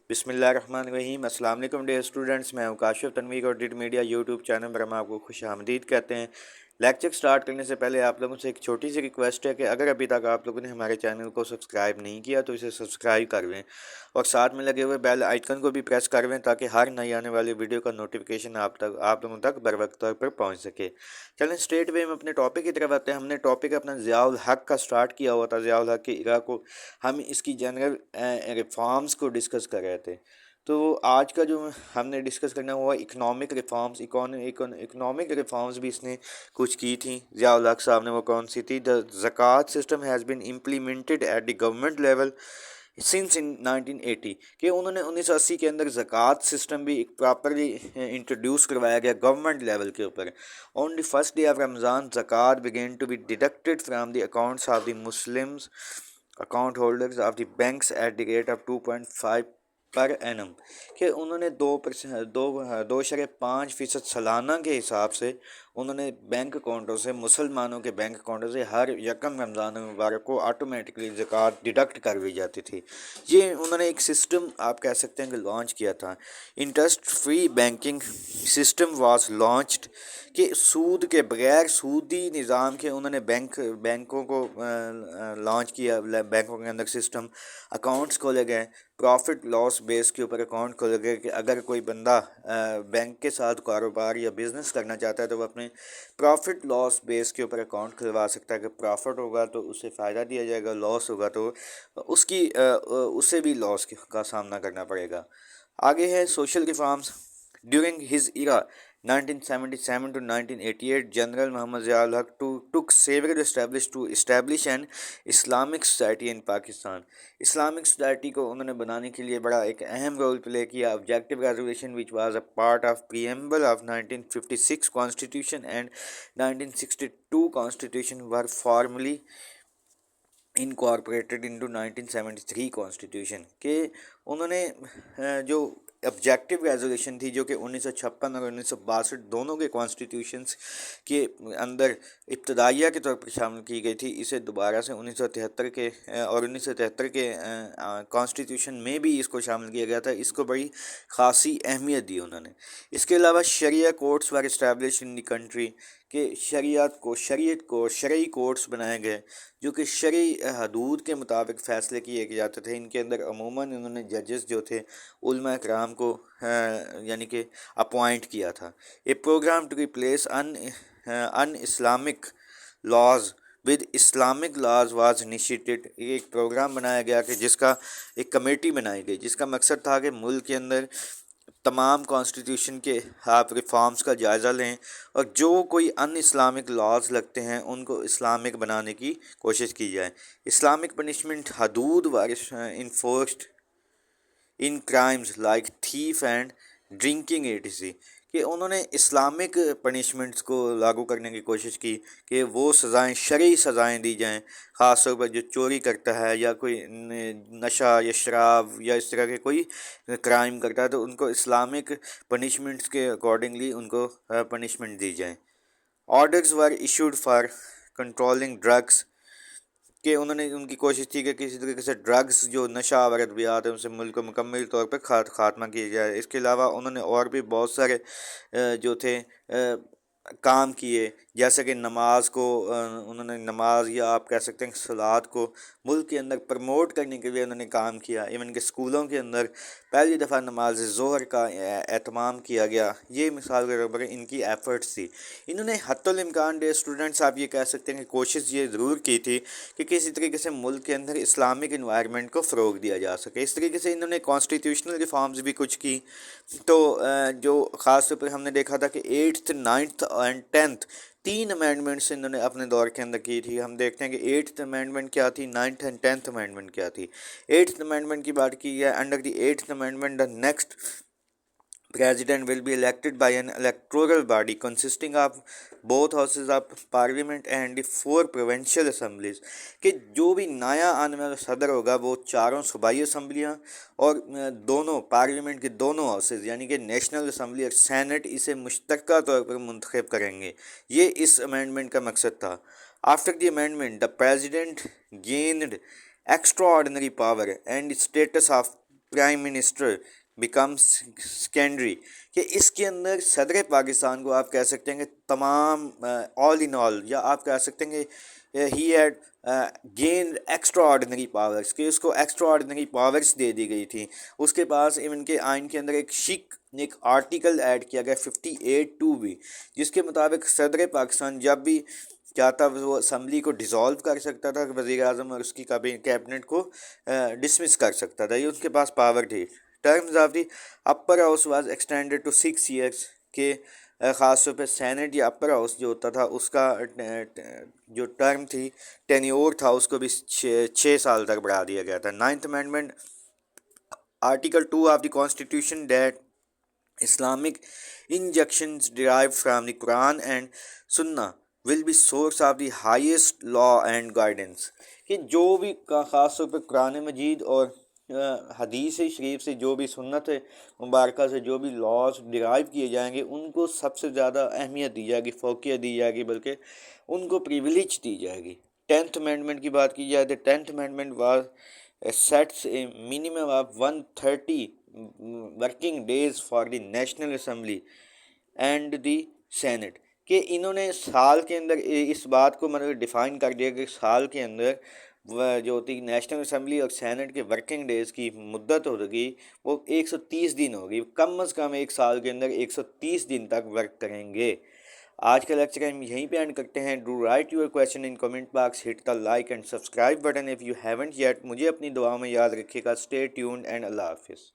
بسم اللہ الرحمن الرحیم۔ السلام علیکم ڈیئر اسٹوڈنٹس، میں ہوں کاشف تنویر اور ڈیٹ میڈیا یوٹیوب چینل پر ہم آپ کو خوش آمدید کہتے ہیں۔ لیکچر سٹارٹ کرنے سے پہلے آپ لوگوں سے ایک چھوٹی سی ریکویسٹ ہے کہ اگر ابھی تک آپ لوگوں نے ہمارے چینل کو سبسکرائب نہیں کیا تو اسے سبسکرائب کر لیں اور ساتھ میں لگے ہوئے بیل آئیکن کو بھی پریس کر لیں تاکہ ہر نئی آنے والی ویڈیو کا نوٹیفیکیشن آپ لوگوں تک بر وقت طور پر پہنچ سکے۔ چلیں اسٹریٹ وے میں اپنے ٹاپک کی طرف آتے ہیں۔ ہم نے ٹاپک اپنا ضیاء الحق کا سٹارٹ کیا ہوا تھا، ضیاء الحق کے ایرا کو ہم اس کی جنرل ریفارمز کو ڈسکس کر رہے تھے۔ تو آج کا جو ہم نے ڈسکس کرنا ہوا اکنامک ریفارمز، اکنامک ریفارمز بھی اس نے کچھ کی تھیں ضیاء الحق صاحب نے۔ وہ کون سی تھی؟ The zakat system has been implemented at the government level since 1980، کہ انہوں نے 1980 کے اندر زکوٰۃ سسٹم بھی ایک پراپرلی انٹروڈیوس کروایا گیا گورنمنٹ لیول کے اوپر۔ On the first day of Ramadan zakat begin to be deducted from the accounts of the Muslims account holders of the banks at the rate of 2.5 per annum, کہ انہوں نے 2.5% سالانہ کے حساب سے انہوں نے بینک اکاؤنٹوں سے، مسلمانوں کے بینک اکاؤنٹوں سے ہر یکم رمضان مبارک کو آٹومیٹکلی زکوٰۃ ڈیڈکٹ کر دی جاتی تھی۔ یہ انہوں نے ایک سسٹم آپ کہہ سکتے ہیں کہ لانچ کیا تھا۔ Interest free banking system was launched, کہ سود کے بغیر سودی نظام کے انہوں نے بینکوں کو لانچ کیا، بینکوں کے اندر سسٹم، اکاؤنٹس کھولے گئے، پروفٹ لاس بیس کے اوپر اکاؤنٹ کھولے گئے کہ اگر کوئی بندہ بینک کے ساتھ کاروبار یا بزنس کرنا چاہتا ہے تو وہ اپنے پروفٹ لاس بیس کے اوپر اکاؤنٹ کھلوا سکتا ہے، کہ پروفٹ ہوگا تو اسے فائدہ دیا جائے گا، لاس ہوگا تو اسے بھی لاس کا سامنا کرنا پڑے گا۔ آگے ہے social reforms. During his era 1977 to 1988 general Muhammad Zia Ul-Haq took several steps to establish an Islamic society in Pakistan. Islamic society کو انہوں نے بنانے کے لیے بڑا ایک اہم رول پلے کیا۔ Objective resolution which was a part of preamble of 1956 constitution and 1962 constitution were formally incorporated into 1973 constitution، کہ انہوں نے جو آبجیکٹو ریزولوشن تھی جو کہ 1956 اور 1962 دونوں کے کانسٹیٹیوشنس کے اندر ابتدائیہ کے طور پر شامل کی گئی تھی، اسے دوبارہ سے 1973 کے اور 1973 کے کانسٹیٹیوشن میں بھی اس کو شامل کیا گیا تھا۔ اس کو بڑی خاصی اہمیت دی انہوں نے۔ اس کے علاوہ Sharia courts were establish in the country, کہ شرعی کورٹس بنائے گئے جو کہ شرعی حدود کے مطابق فیصلے کیے جاتے تھے۔ ان کے اندر عموماً انہوں نے ججز جو تھے علماء اکرام کو یعنی کہ اپوائنٹ کیا تھا۔ A programme to replace in Islamic laws with Islamic laws was initiated, ایک پروگرام بنایا گیا کہ جس کا ایک کمیٹی بنائی گئی جس کا مقصد تھا کہ ملک کے اندر تمام کانسٹیٹیوشن کے آپ ریفارمز کا جائزہ لیں اور جو کوئی ان اسلامک لاز لگتے ہیں ان کو اسلامک بنانے کی کوشش کی جائے۔ Islamic punishment Hudood were enforced in crimes like thief and drinking etc، کہ انہوں نے اسلامک پنشمنٹس کو لاگو کرنے کی کوشش کی کہ وہ سزائیں، شرعی سزائیں دی جائیں، خاص طور پر جو چوری کرتا ہے یا کوئی نشہ یا شراب یا اس طرح کے کوئی کرائم کرتا ہے تو ان کو اسلامک پنشمنٹس کے اکارڈنگلی ان کو پنشمنٹ دی جائیں۔ Orders were issued for controlling drugs, کہ انہوں نے ان کی کوشش تھی کہ کسی طریقے سے ڈرگز جو نشہ آور ادویات ہیں ان سے ملک کو مکمل طور پہ خاتمہ کیا جائے۔ اس کے علاوہ انہوں نے اور بھی بہت سارے جو تھے کام کیے، جیسے کہ نماز کو انہوں نے نماز یا آپ کہہ سکتے ہیں صلات کو ملک کے اندر پروموٹ کرنے کے لیے انہوں نے کام کیا۔ ایون کہ اسکولوں کے اندر پہلی دفعہ نماز ظہر کا اہتمام کیا گیا۔ یہ مثال کے طور پر ان کی ایفرٹس تھی۔ انہوں نے حتی الامکان ڈے اسٹوڈنٹس آپ یہ کہہ سکتے ہیں کہ کوشش یہ ضرور کی تھی کہ کسی طریقے سے ملک کے اندر اسلامک انوائرمنٹ کو فروغ دیا جا سکے۔ اس طریقے سے انہوں نے کانسٹیٹیوشنل ریفارمز بھی کچھ کی، تو جو خاص طور پر ہم نے دیکھا تھا کہ 8th 9th and 10th 3 amendments انہوں نے اپنے دور کے اندر کی تھی۔ ہم دیکھتے ہیں کہ 8th امینڈمنٹ کیا تھی، 9th اینڈ 10th امینڈمنٹ کیا تھی۔ 8th امینڈمنٹ کی بات کی ہے، under the 8th amendment the next President will be elected by an electoral body consisting of both houses of parliament and the 4 provincial assemblies، کہ جو بھی نیا آنے والا صدر ہوگا وہ چاروں صوبائی اسمبلیاں اور دونوں پارلیمنٹ کے دونوں ہاؤسز یعنی کہ نیشنل اسمبلی اور سینٹ اسے مشترکہ طور پر منتخب کریں گے۔ یہ اس امینڈمنٹ کا مقصد تھا۔ After the amendment the president gained extraordinary power and status of prime minister becomes secondary, کہ اس کے اندر صدر پاکستان کو آپ کہہ سکتے ہیں کہ تمام آل ان آل، یا آپ کہہ سکتے ہیں کہ he had gain extra ordinary powers, کہ اس کو ایکسٹرا آرڈنری پاورس دے دی گئی تھی. اس کے پاس ایون کے آئین کے اندر ایک آرٹیکل ایڈ کیا گیا 58(2) بھی، جس کے مطابق صدر پاکستان جب بھی چاہتا وہ اسمبلی کو ڈیزالو کر سکتا تھا، وزیر اعظم اور اس کی کیبنٹ کو ڈسمس کر سکتا تھا، یہ اس کے پاس پاور تھی. Terms of the upper house was extended to 6 years, کہ خاص طور پہ سینٹ یا اپر ہاؤس جو ہوتا تھا اس کا جو ٹرم تھی، ٹینیور تھا، اس کو بھی 6 سال تک بڑھا دیا گیا تھا. 9th amendment article 2 of the constitution that Islamic injunctions derived from the Quran and Sunnah will be source of the highest law and guidance، کہ جو بھی خاص طور پہ قرآن مجید اور حدیث شریف سے جو بھی سنت مبارکہ سے جو بھی لاز ڈرائیو کیے جائیں گے ان کو سب سے زیادہ اہمیت دی جائے گی، فوقیت دی جائے گی، بلکہ ان کو پریویلیج دی جائے گی. 10th امینڈمنٹ کی بات کی جائے تو 10th amendment was sets a minimum of 130 working days for the national assembly and the senate, کہ انہوں نے سال کے اندر اس بات کو مطلب ڈیفائن کر دیا کہ سال کے اندر جو ہوتی نیشنل اسمبلی اور سینٹ کے ورکنگ ڈیز کی مدت ہوگی وہ 130 دن ہوگی، کم از کم ایک سال کے اندر 130 دن تک ورک کریں گے. آج کا لیکچر ہم یہیں پہ اینڈ کرتے ہیں. Do write your question in comment box, hit the like and subscribe button if you haven't yet. مجھے اپنی دعا میں یاد رکھیے گا. اسٹے ٹیونڈ اینڈ اللہ حافظ.